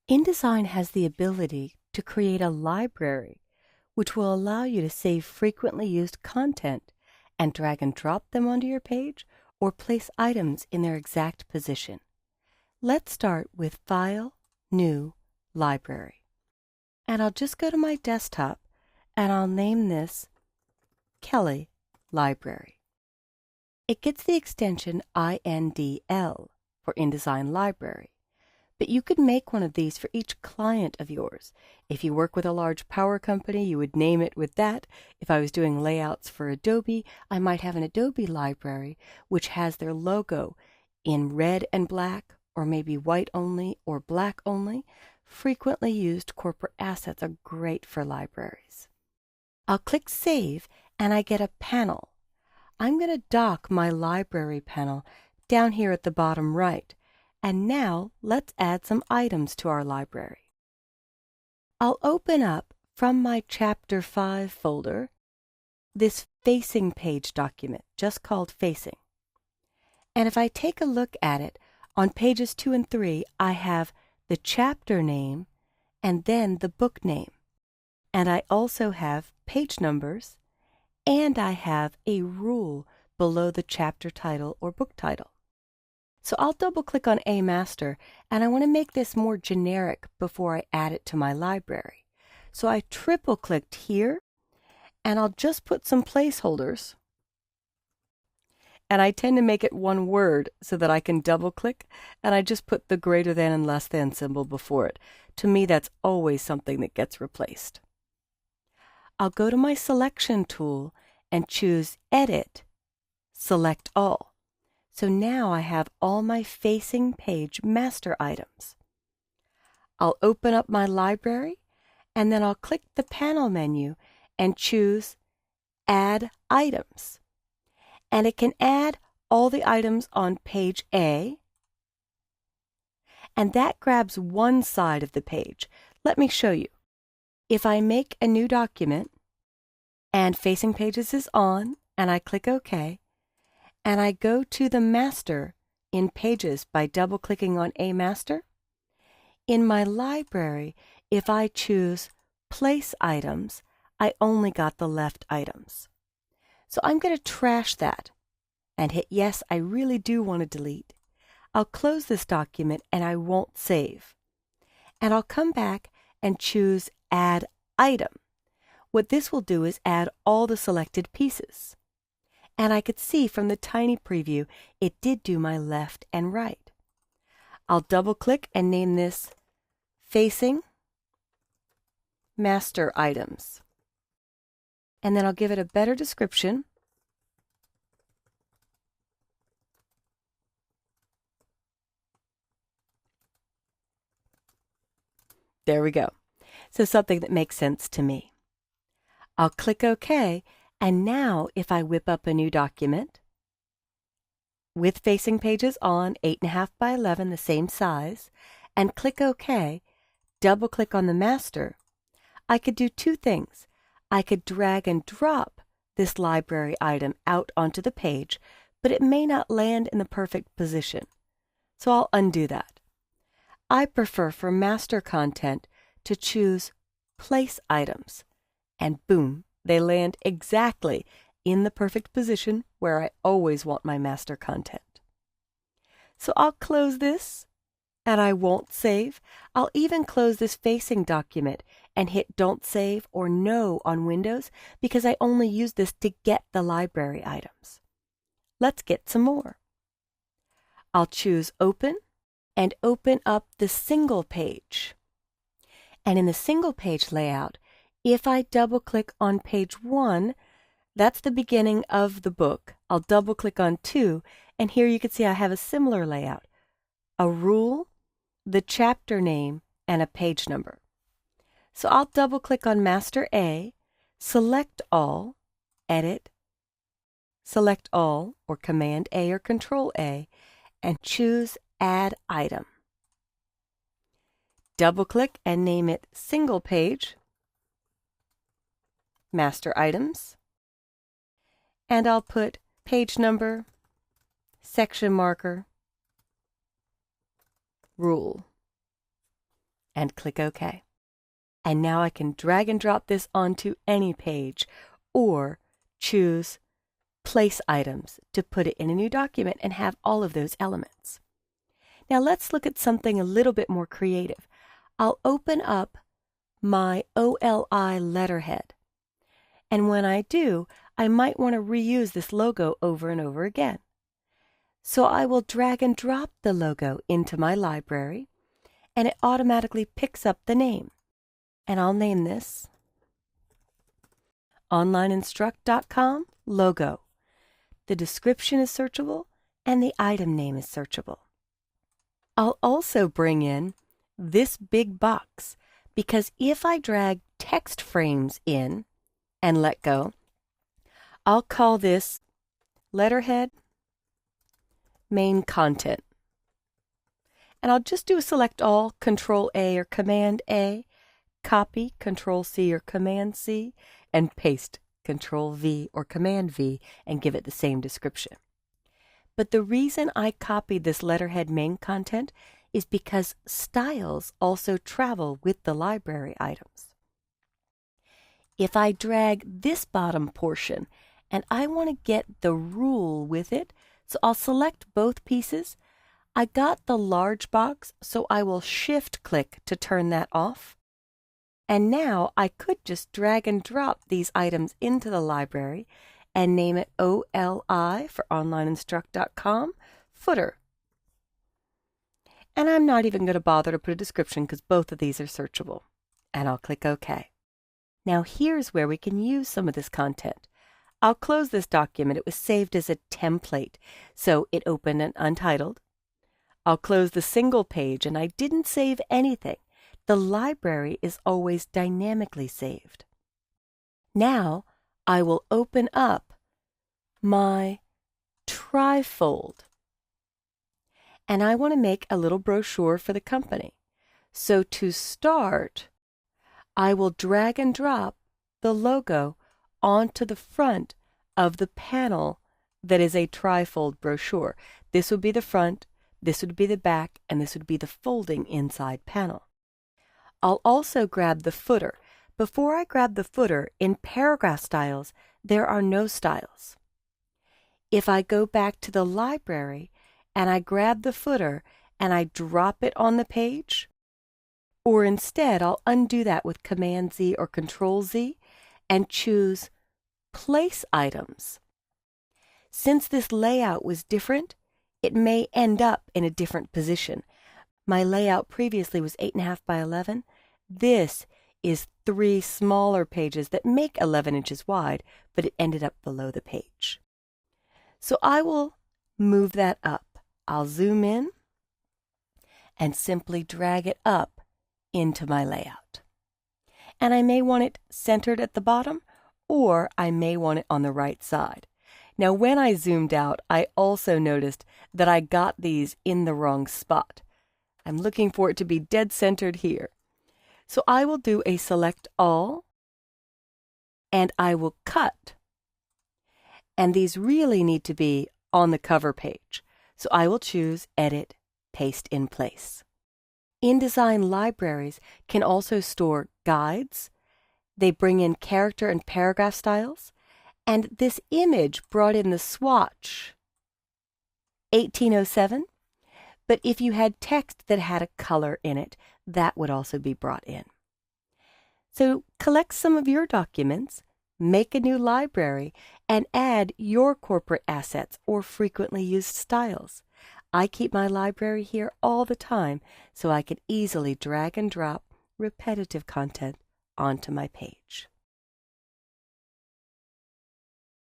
InDesign has the ability to create a library which will allow you to save frequently used content and drag and drop them onto your page or place items in their exact position. Let's start with File, New, Library. And I'll just go to my desktop and I'll name this Kelly Library. It gets the extension INDL for InDesign Library. But you could make one of these for each client of yours. If you work with a large power company, you would name it with that. If I was doing layouts for Adobe, I might have an Adobe library which has their logo in red and black, or maybe white only or black only. Frequently used corporate assets are great for libraries. I'll click Save and I get a panel. I'm going to dock my library panel down here at the bottom right. And now let's add some items to our library. I'll open up from my Chapter 5 folder this Facing Page document, just called Facing. And if I take a look at it, on pages 2 and 3, I have the chapter name and then the book name. And I also have page numbers, and I have a rule below the chapter title or book title. So I'll double-click on A Master, and I want to make this more generic before I add it to my library. So I triple-clicked here, and I'll just put some placeholders. And I tend to make it one word so that I can double-click, and I just put the greater than and less than symbol before it. To me, that's always something that gets replaced. I'll go to my selection tool and choose Edit, Select All. So now I have all my Facing Page master items. I'll open up my library and then I'll click the panel menu and choose Add Items. And it can add all the items on page A, and that grabs one side of the page. Let me show you. If I make a new document and Facing Pages is on and I click OK, and I go to the master in Pages by double-clicking on A Master. In my library, if I choose Place Items, I only got the left items. So I'm going to trash that and hit Yes, I really do want to delete. I'll close this document and I won't save. And I'll come back and choose Add Item. What this will do is add all the selected pieces. And I could see from the tiny preview, it did do my left and right. I'll double-click and name this Facing Master Items. And then I'll give it a better description. There we go. So something that makes sense to me. I'll click OK. And now, if I whip up a new document with Facing Pages on, 8.5 by 11, the same size, and click OK, double-click on the master, I could do two things. I could drag and drop this library item out onto the page, but it may not land in the perfect position. So I'll undo that. I prefer for master content to choose Place Items, and boom, they land exactly in the perfect position where I always want my master content. So I'll close this and I won't save. I'll even close this Facing document and hit Don't Save or No on Windows because I only use this to get the library items. Let's get some more. I'll choose Open and open up the single page. And in the single page layout, if I double-click on page 1, that's the beginning of the book. I'll double-click on 2, and here you can see I have a similar layout. A rule, the chapter name, and a page number. So I'll double-click on Master A, select all, Edit, select all, or Command A or Control A, and choose Add Item. Double-click and name it Single Page, Master Items, and I'll put page number, section marker, rule, and click OK. And now I can drag and drop this onto any page or choose Place Items to put it in a new document and have all of those elements. Now let's look at something a little bit more creative. I'll open up my OLI letterhead. And when I do, I might want to reuse this logo over and over again. So I will drag and drop the logo into my library, and it automatically picks up the name. And I'll name this onlineinstruct.com logo. The description is searchable, and the item name is searchable. I'll also bring in this big box, because if I drag text frames in and let go, I'll call this letterhead main content. And I'll just do a select all, Control A or Command A, copy, Control C or Command C, and paste, Control V or Command V, and give it the same description. But the reason I copied this letterhead main content is because styles also travel with the library items. If I drag this bottom portion and I want to get the rule with it, so I'll select both pieces. I got the large box, so I will shift click to turn that off. And now I could just drag and drop these items into the library and name it OLI for onlineinstruct.com footer. And I'm not even going to bother to put a description because both of these are searchable. And I'll click OK. Now here's where we can use some of this content. I'll close this document. It was saved as a template, so it opened and untitled. I'll close the single page, and I didn't save anything. The library is always dynamically saved. Now I will open up my trifold, and I want to make a little brochure for the company. So to start, I will drag and drop the logo onto the front of the panel that is a trifold brochure. This would be the front, this would be the back, and this would be the folding inside panel. I'll also grab the footer. Before I grab the footer, in paragraph styles, there are no styles. If I go back to the library and I grab the footer and I drop it on the page, or instead I'll undo that with Command Z or Control Z and choose Place Items. Since this layout was different, it may end up in a different position. My layout previously was 8.5 by 11. This is 3 smaller pages that make 11 inches wide, but it ended up below the page. So I will move that up. I'll zoom in and simply drag it up into my layout. And I may want it centered at the bottom, or I may want it on the right side. Now when I zoomed out, I also noticed that I got these in the wrong spot. I'm looking for it to be dead centered here. So I will do a select all, and I will cut. And these really need to be on the cover page. So I will choose Edit, Paste in Place. InDesign libraries can also store guides. They bring in character and paragraph styles. And this image brought in the swatch 1807. But if you had text that had a color in it, that would also be brought in. So collect some of your documents, make a new library, and add your corporate assets or frequently used styles. I keep my library here all the time so I can easily drag and drop repetitive content onto my page.